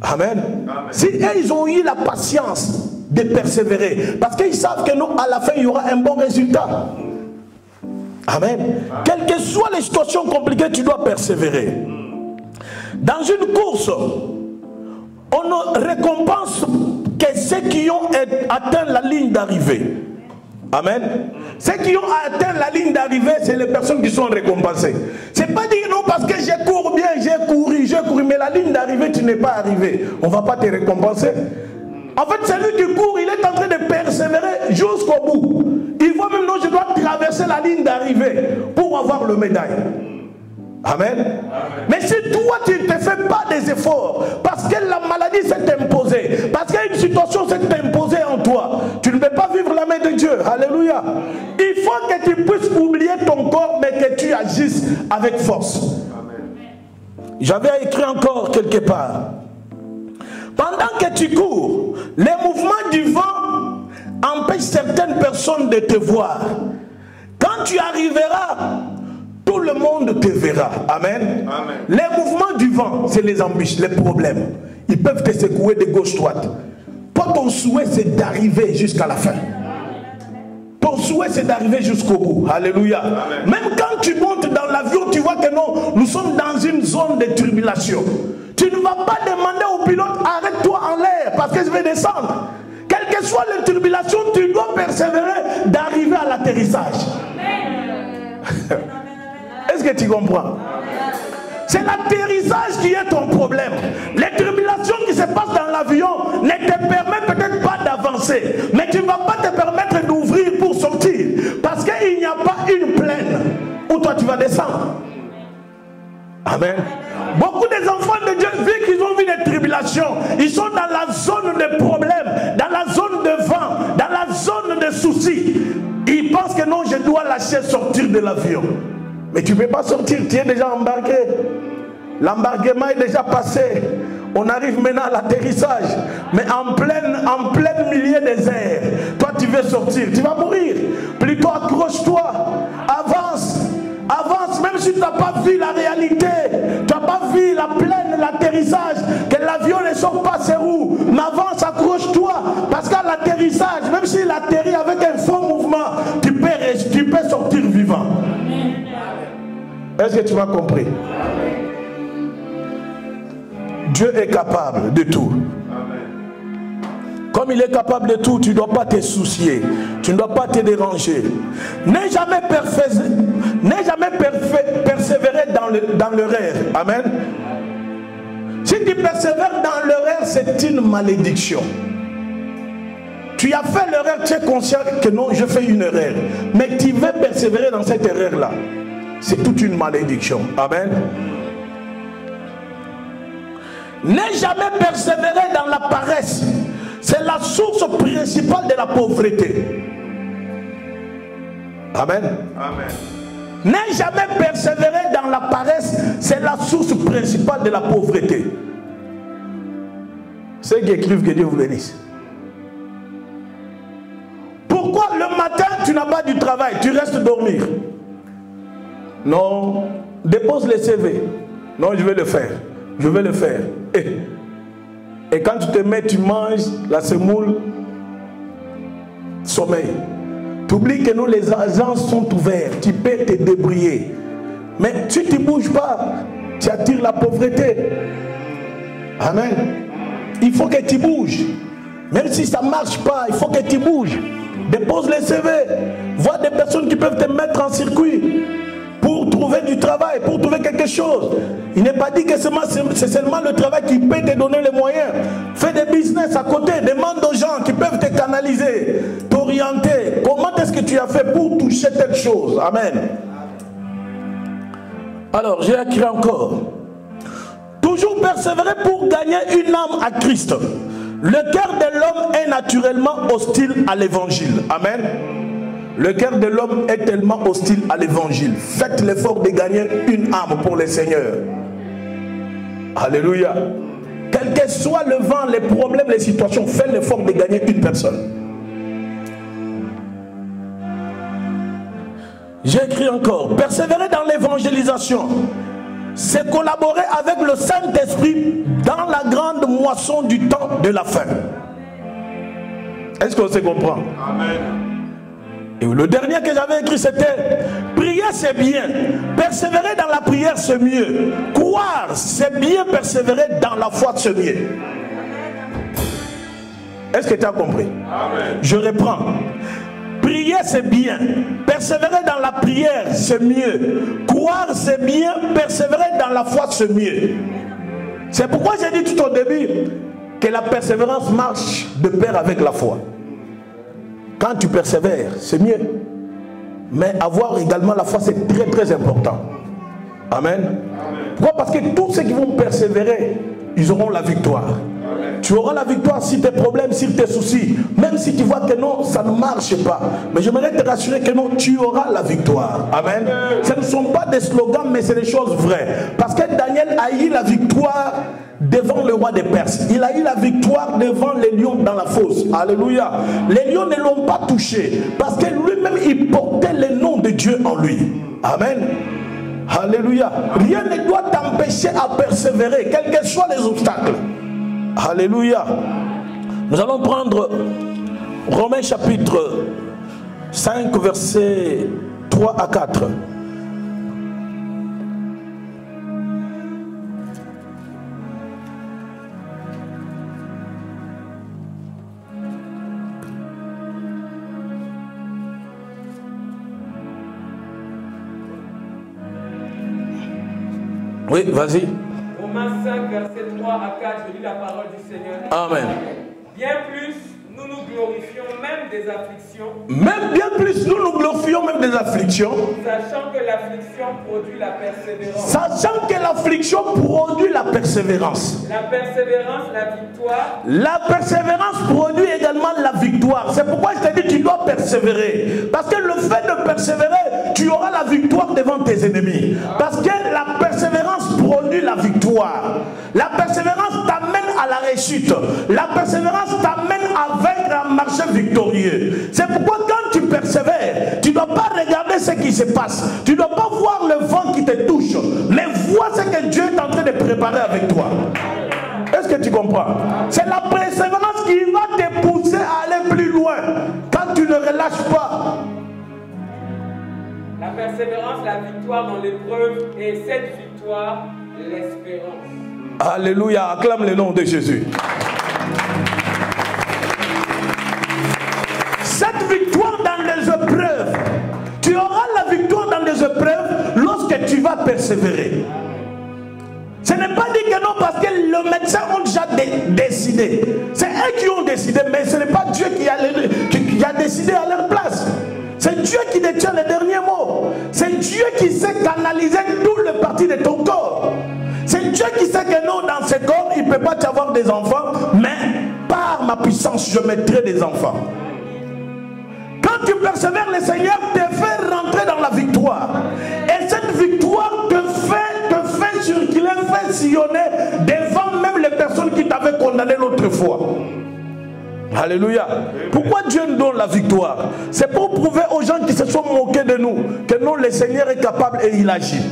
Amen. Si ils ont eu la patience de persévérer, parce qu'ils savent que nous, à la fin, il y aura un bon résultat. Amen. Quelles que soient les situations compliquées, tu dois persévérer. Dans une course, on ne récompense que ceux qui ont atteint la ligne d'arrivée. Amen. Ceux qui ont atteint la ligne d'arrivée, c'est les personnes qui sont récompensées. C'est pas dire non parce que j'ai couru bien, j'ai couru, mais la ligne d'arrivée, tu n'es pas arrivé. On ne va pas te récompenser. En fait, celui qui court, il est en train de persévérer jusqu'au bout. Il voit même non, je dois traverser la ligne d'arrivée pour avoir le médaille. Amen. Amen. Mais si toi tu ne te fais pas des efforts, parce que la maladie s'est imposée, parce qu'une situation s'est imposée en toi, tu ne peux pas vivre la main de Dieu. Alléluia. Il faut que tu puisses oublier ton corps, mais que tu agisses avec force. J'avais écrit encore quelque part. Pendant que tu cours, les mouvements du vent empêchent certaines personnes de te voir. Quand tu arriveras, tout le monde te verra. Amen. Amen. Les mouvements du vent, c'est les embûches, les problèmes. Ils peuvent te secouer de gauche-droite. Toi, ton souhait, c'est d'arriver jusqu'à la fin. Ton souhait, c'est d'arriver jusqu'au bout. Alléluia. Amen. Même quand tu montes dans l'avion, tu vois que non, nous sommes dans une zone de tribulation. Tu ne vas pas demander au pilote, arrête-toi en l'air, parce que je vais descendre. Quelle que soit les tribulations, tu dois persévérer d'arriver à l'atterrissage. Est-ce que tu comprends? C'est l'atterrissage qui est ton problème. Les tribulations qui se passent dans l'avion ne te permettent peut-être pas d'avancer, mais tu ne vas pas te permettre d'ouvrir pour sortir, parce qu'il n'y a pas une plaine où toi tu vas descendre. Amen. Beaucoup des enfants de Dieu, vu qu'ils ont vu des tribulations, ils sont dans la zone de problèmes, dans la zone de vent, dans la zone de soucis. Ils pensent que non, je dois lâcher sortir de l'avion. Mais tu ne peux pas sortir, tu es déjà embarqué. L'embarquement est déjà passé. On arrive maintenant à l'atterrissage. Mais en plein milieu des airs, toi tu veux sortir, tu vas mourir. Plutôt accroche-toi, avance. Avance, même si tu n'as pas vu la réalité, tu n'as pas vu la plaine, l'atterrissage, que l'avion ne sort pas ses roues, mais avance, accroche-toi, parce qu'à l'atterrissage, même s'il atterrit avec un fort mouvement, tu peux sortir vivant. Est-ce que tu m'as compris? Dieu est capable de tout. Comme il est capable de tout, tu ne dois pas te soucier. Tu ne dois pas te déranger. N'aie jamais persévérer dans l'erreur. Amen. Si tu persévères dans l'erreur, c'est une malédiction. Tu as fait l'erreur, tu es conscient que non, je fais une erreur. Mais tu veux persévérer dans cette erreur-là. C'est toute une malédiction. Amen. N'aie jamais persévérer dans la paresse. C'est la source principale de la pauvreté. Amen. Amen. N'aie jamais persévérer dans la paresse. C'est la source principale de la pauvreté. Ceux qui écrivent, que Dieu vous bénisse. Pourquoi le matin tu n'as pas du travail, tu restes dormir? Non, dépose les CV. Non, je vais le faire. Je vais le faire. Et quand tu te mets, tu manges la semoule, sommeil. Tu oublies que nous, les agences sont ouvertes. Tu peux te débrouiller. Mais si tu ne bouges pas, tu attires la pauvreté. Amen. Il faut que tu bouges. Même si ça ne marche pas, il faut que tu bouges. Dépose les CV. Vois des personnes qui peuvent te mettre en circuit pour trouver du travail, pour trouver quelque chose. Il n'est pas dit que c'est seulement le travail qui peut te donner les moyens. Fais des business à côté, demande aux gens qui peuvent te canaliser, t'orienter. Comment est-ce que tu as fait pour toucher telle chose? Amen. Alors, j'ai écrit encore. Toujours persévérer pour gagner une âme à Christ. Le cœur de l'homme est naturellement hostile à l'évangile. Amen. Le cœur de l'homme est tellement hostile à l'évangile. Faites l'effort de gagner une âme pour le Seigneur. Alléluia. Quel que soit le vent, les problèmes, les situations, faites l'effort de gagner une personne. J'ai écrit encore, persévérer dans l'évangélisation, c'est collaborer avec le Saint-Esprit dans la grande moisson du temps de la fin. Est-ce qu'on se comprend? Amen. Et le dernier que j'avais écrit, c'était prier c'est bien, persévérer dans la prière c'est mieux, croire c'est bien, persévérer dans la foi c'est mieux. Est-ce que tu as compris? Amen. Je reprends. Prier c'est bien, persévérer dans la prière c'est mieux, croire c'est bien, persévérer dans la foi c'est mieux. C'est pourquoi j'ai dit tout au début que la persévérance marche de pair avec la foi. Quand tu persévères, c'est mieux. Mais avoir également la foi, c'est très très important. Amen. Amen. Pourquoi? Parce que tous ceux qui vont persévérer, ils auront la victoire. Amen. Tu auras la victoire sur tes problèmes, sur tes soucis. Même si tu vois que non, ça ne marche pas. Mais j'aimerais te rassurer que non, tu auras la victoire. Amen. Amen. Ce ne sont pas des slogans, mais c'est des choses vraies. Parce que Daniel a eu la victoire devant le roi des Perses. Il a eu la victoire devant les lions dans la fosse. Alléluia. Les lions ne l'ont pas touché. Parce que lui-même, il portait le nom de Dieu en lui. Amen. Alléluia. Rien ne doit t'empêcher à persévérer, quels que soient les obstacles. Alléluia. Nous allons prendre Romains chapitre 5, versets 3 à 4. Oui, vas-y. Romains 5, verset 3 à 4, je lis la parole du Seigneur. Amen. Bien plus, nous nous glorifions même des afflictions. Même bien plus, nous nous glorifions même des afflictions. Sachant que l'affliction produit la persévérance. Sachant que l'affliction produit la persévérance. La persévérance, la victoire. La persévérance produit également la victoire. C'est pourquoi je t'ai dit tu dois persévérer. Parce que le fait de persévérer, tu auras la victoire devant tes ennemis. Parce que la persévérance produit la victoire. La persévérance t'amène à la réussite. La persévérance t'amène à vaincre, à marcher victorieux. C'est pourquoi quand tu persévères, tu ne dois pas regarder ce qui se passe. Tu ne dois pas voir le vent qui te touche. Mais vois ce que Dieu est en train de préparer avec toi. Est-ce que tu comprends? C'est la persévérance qui va te pousser à aller plus loin. Quand tu ne relâches pas. La persévérance, la victoire dans l'épreuve, et cette victoire, l'espérance. Alléluia, acclame le nom de Jésus. Cette victoire dans les épreuves, tu auras la victoire dans les épreuves lorsque tu vas persévérer. Ce n'est pas dit que non, parce que le médecin a déjà décidé. C'est eux qui ont décidé, mais ce n'est pas Dieu qui a décidé à leur place. C'est Dieu qui détient les derniers mots. C'est Dieu qui sait canaliser tout le parti de ton corps. C'est Dieu qui sait que non, dans ce corps, il ne peut pas t'avoir des enfants, mais par ma puissance, je mettrai des enfants. Quand tu persévères, le Seigneur te fait rentrer dans la victoire. Et cette victoire te fait circuler, fait sillonner devant même les personnes qui t'avaient condamné l'autre fois. Alléluia. Pourquoi Dieu nous donne la victoire? C'est pour prouver aux gens qui se sont moqués de nous que non, le Seigneur est capable et il agit.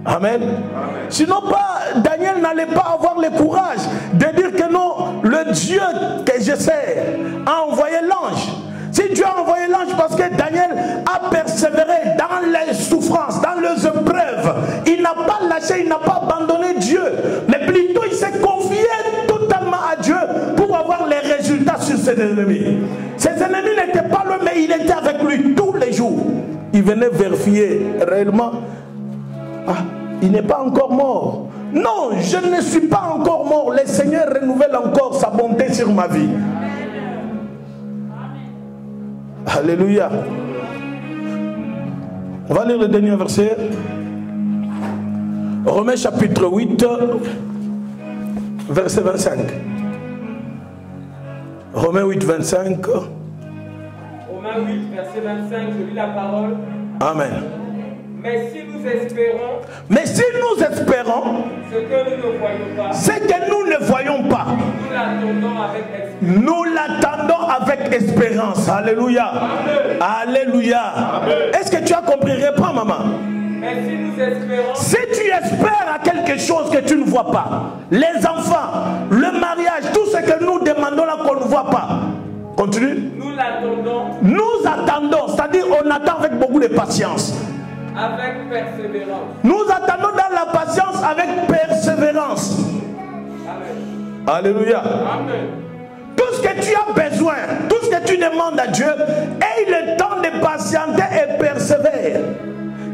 Amen. Amen. Sinon pas, Daniel n'allait pas avoir le courage de dire que non, le Dieu que je sers a envoyé l'ange. Si Dieu a envoyé l'ange parce que Daniel a persévéré dans les souffrances, dans les épreuves, il n'a pas lâché, il n'a pas abandonné Dieu, mais plutôt il s'est confié totalement à Dieu pour avoir les résultats sur ses ennemis. Ses ennemis n'étaient pas là, mais il était avec lui tous les jours. Il venait vérifier réellement. Ah, il n'est pas encore mort. Non, je ne suis pas encore mort. Le Seigneur renouvelle encore sa bonté sur ma vie. Alléluia. On va lire le dernier verset. Romains chapitre 8, verset 25. Romains 8, 25. Romains 8, verset 25, je lis la parole. Amen. Mais si nous espérons, ce que nous ne voyons pas, nous l'attendons avec espérance. Alléluia. Amen. Alléluia. Amen. Est-ce que tu as compris? Réponds, maman. Mais si nous espérons, si tu espères à quelque chose que tu ne vois pas, les enfants, le mariage, tout ce que nous demandons là qu'on ne voit pas, continue. Nous l'attendons. Nous attendons, c'est-à-dire on attend avec beaucoup de patience. Avec persévérance. Nous attendons dans la patience avec persévérance. Amen. Alléluia. Amen. Tout ce que tu as besoin, tout ce que tu demandes à Dieu, aie le temps de patienter et persévérer.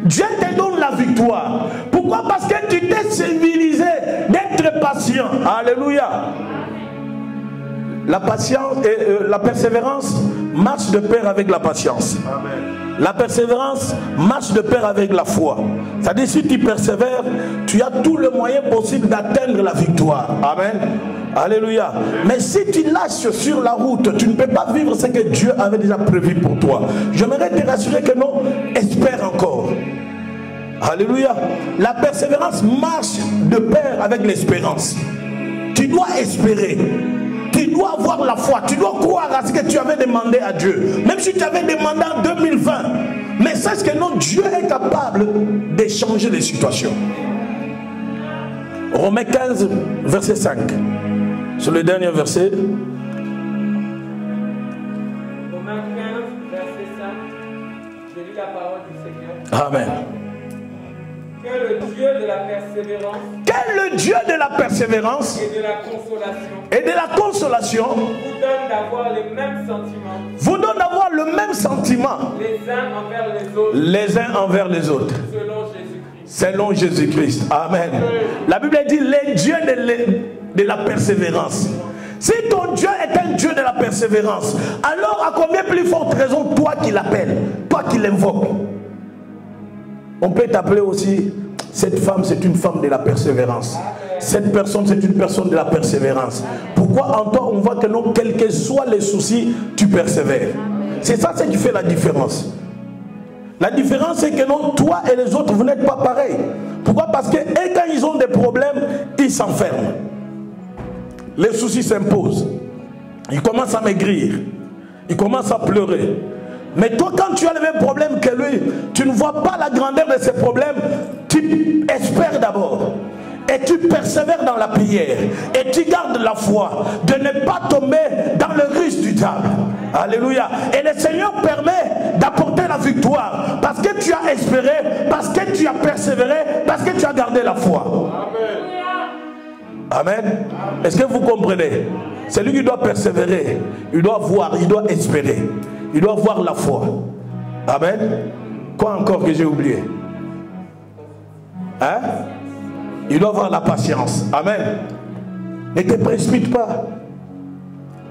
Dieu te donne la victoire. Pourquoi? Parce que tu t'es civilisé d'être patient. Alléluia. La patience et la persévérance marche de pair avec la patience. Amen. La persévérance marche de pair avec la foi. C'est-à-dire, si tu persévères, tu as tout le moyen possible d'atteindre la victoire. Amen. Alléluia. Mais si tu lâches sur la route, tu ne peux pas vivre ce que Dieu avait déjà prévu pour toi. J'aimerais te rassurer que non, espère encore. Alléluia. La persévérance marche de pair avec l'espérance. Tu dois espérer. Tu dois avoir la foi. Tu dois croire à ce que tu avais demandé à Dieu. Même si tu avais demandé en 2020. Mais sache que non, Dieu est capable de changer les situations. Romains 15, verset 5. Sur le dernier verset. Romains 15, verset 5. Je lis la parole du Seigneur. Amen. Que le Dieu de la persévérance. Que le Dieu de la persévérance et de la consolation. Et de la consolation. Vous donne d'avoir les mêmes sentiments. Vous donne d'avoir le même sentiment. Les uns envers les autres. Les uns envers les autres. Selon Jésus-Christ. Selon Jésus-Christ. Amen. La Bible dit les dieux de la persévérance. Si ton Dieu est un Dieu de la persévérance, alors à combien plus forte raison toi qui l'appelles, toi qui l'invoques? On peut t'appeler aussi, cette femme c'est une femme de la persévérance. Cette personne c'est une personne de la persévérance. Pourquoi en toi on voit que non, quels que soient les soucis, tu persévères. C'est ça ce qui fait la différence. La différence c'est que non, toi et les autres vous n'êtes pas pareils. Pourquoi? Parce que et quand ils ont des problèmes, ils s'enferment. Les soucis s'imposent. Ils commencent à maigrir. Ils commencent à pleurer. Mais toi, quand tu as le même problème que lui, tu ne vois pas la grandeur de ses problèmes, tu espères d'abord. Et tu persévères dans la prière. Et tu gardes la foi de ne pas tomber dans le risque du diable. Alléluia. Et le Seigneur permet d'apporter la victoire. Parce que tu as espéré, parce que tu as persévéré, parce que tu as gardé la foi. Amen. Amen. Est-ce que vous comprenez? Celui qui doit persévérer, il doit voir, il doit espérer. Il doit avoir la foi. Amen. Quoi encore que j'ai oublié? Hein? Il doit avoir la patience. Amen. Ne te précipite pas.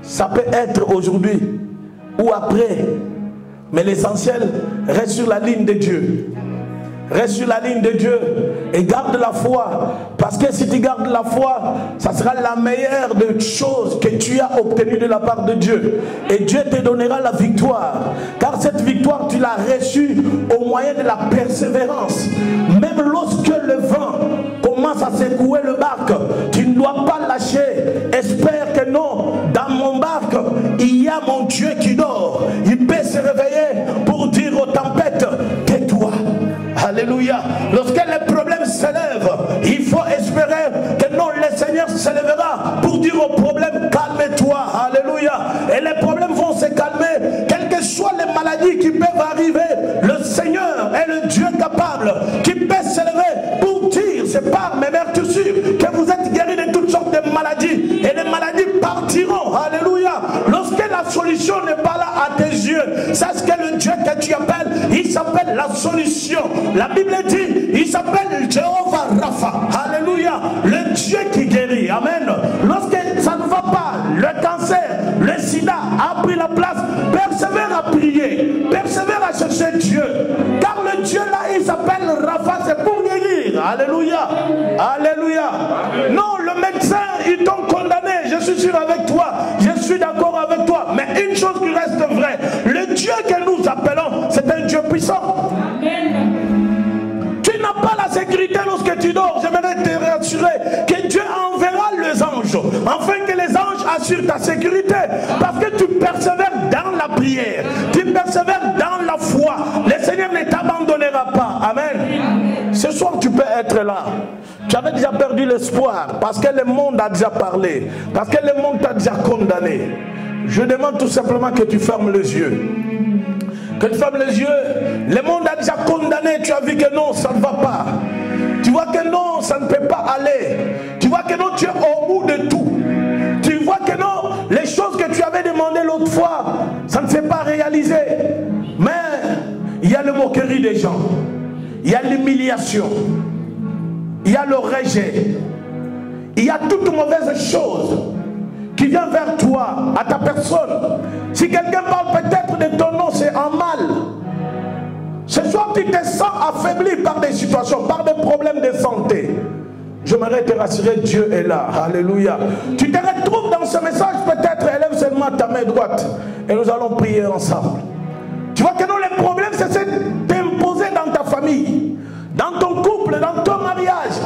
Ça peut être aujourd'hui ou après. Mais l'essentiel, reste sur la ligne de Dieu. Reste sur la ligne de Dieu et garde la foi. Parce que si tu gardes la foi, ça sera la meilleure des choses que tu as obtenues de la part de Dieu. Et Dieu te donnera la victoire. Car cette victoire, tu l'as reçue au moyen de la persévérance. Même lorsque le vent commence à secouer le barque, tu ne dois pas lâcher. Espère que non, dans mon barque, il y a mon Dieu qui dort. Il peut se réveiller pour dire aux tempêtes, tais-toi. Alléluia. Lorsque les problèmes s'élèvent, il faut espérer que non, le Seigneur se lèvera pour dire aux problèmes, calme-toi. Alléluia. Et les problèmes vont se calmer. Quelles que soient les maladies qui peuvent arriver, le Seigneur est le Dieu capable qui peut s'élever pour dire, c'est par mes meurtrissures que vous êtes guéris de toutes sortes de maladies. Et les maladies partiront. Alléluia. Lorsque la solution n'est pas là à tes yeux, sache que le Dieu que tu appelles, il s'appelle la solution. La Bible dit, il s'appelle Jéhovah Rapha. Alléluia. Le Dieu qui guérit. Amen. Lorsque ça ne va pas, le cancer, le sida a pris la place, persévère à prier. Persévère à chercher Dieu. Car le Dieu là, il s'appelle Rapha, c'est pour guérir. Alléluia. Alléluia. Amen. Non, le médecin, ils t'ont condamné. Je suis sûr avec toi. Je suis d'accord avec toi. Mais une chose qui reste vraie. Le Dieu que nous appelons, c'est un Dieu puissant. Amen. que tu dors, j'aimerais te rassurer que Dieu enverra les anges, afin que les anges assurent ta sécurité. Parce que tu persévères dans la prière, tu persévères dans la foi. Le Seigneur ne t'abandonnera pas. Amen. Ce soir, tu peux être là. Tu avais déjà perdu l'espoir parce que le monde a déjà parlé, parce que le monde t'a déjà condamné. Je demande tout simplement que tu fermes les yeux. Que tu fermes les yeux. Le monde a déjà condamné. Tu as vu que non, ça ne va pas. Tu vois que non, ça ne peut pas aller. Tu vois que non, tu es au bout de tout. Tu vois que non, les choses que tu avais demandées l'autre fois, ça ne s'est pas réalisé. Mais il y a le moquerie des gens. Il y a l'humiliation. Il y a le rejet. Il y a toute mauvaise chose qui vient vers toi, à ta personne. Si quelqu'un parle peut-être de ton nom, c'est un mal. Ce soir, tu te sens affaibli par des situations, par des problèmes de santé. J'aimerais te rassurer, Dieu est là. Alléluia. Tu te retrouves dans ce message, peut-être, élève seulement ta main droite. Et nous allons prier ensemble. Tu vois que non, les problèmes, c'est d'imposer dans ta famille, dans ton couple, dans ton mariage.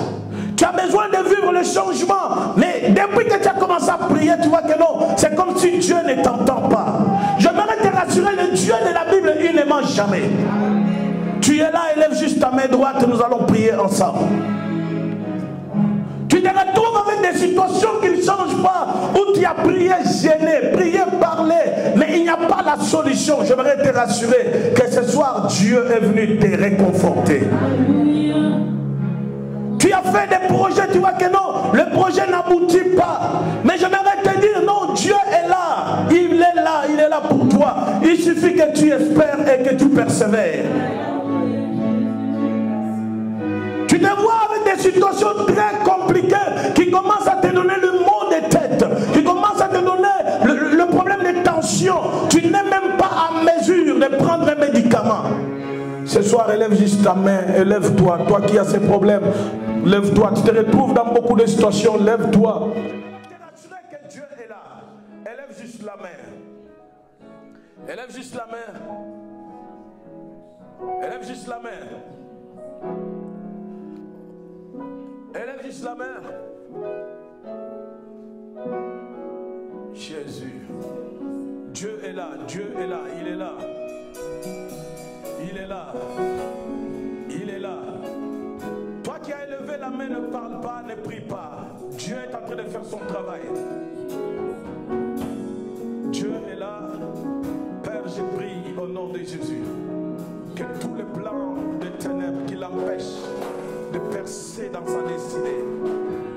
Tu as besoin de vivre le changement. Mais depuis que tu as commencé à prier, tu vois que non, c'est comme si Dieu ne t'entend pas. J'aimerais te rassurer, le Dieu de la Bible, il ne ment jamais. Tu es là, élève juste ta main droite, nous allons prier ensemble. Tu te retrouves avec des situations qui ne changent pas, où tu as prié gêné, prié parlé, mais il n'y a pas la solution. J'aimerais te rassurer que ce soir, Dieu est venu te réconforter. Tu as fait des projets, tu vois que non, le projet n'aboutit pas. Mais j'aimerais te dire, non, Dieu est là. Il est là pour toi. Il suffit que tu espères et que tu persévères. Tu te vois avec des situations très compliquées qui commencent à te donner le mot de tête, qui commencent à te donner le problème de tension. Tu n'es même pas en mesure de prendre un médicament. Ce soir, élève juste ta main, élève-toi, toi qui as ces problèmes, lève-toi. Tu te retrouves dans beaucoup de situations, lève-toi. Je te rassure que Dieu est là. Élève juste la main. Élève juste la main. Élève juste la main. Élève juste la main. Jésus. Dieu est là, Dieu est là, il est là. Il est là. Il est là. Toi qui as élevé la main, ne parle pas, ne prie pas. Dieu est en train de faire son travail. Dieu est là. Père, je prie au nom de Jésus que tous les plans de ténèbres qui l'empêchent de percer dans sa destinée,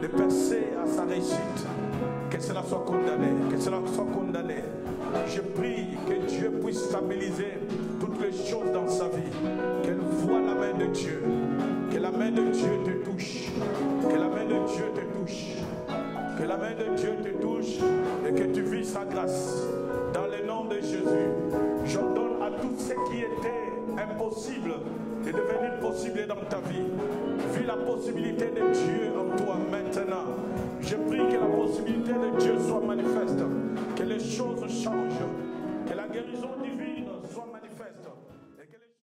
de percer à sa réussite, que cela soit condamné, que cela soit condamné. Je prie que Dieu puisse stabiliser toutes les choses dans sa vie, qu'elle voie la main de Dieu, que la main de Dieu te touche, que la main de Dieu te touche, que la main de Dieu te touche et que tu vis sa grâce. Dans le nom de Jésus, j'ordonne à tout ce qui était impossible de devenir possible dans ta vie. Vis la possibilité de Dieu en toi maintenant. Je prie que la possibilité de Dieu soit manifeste, que les choses changent, que la guérison divine soit manifeste.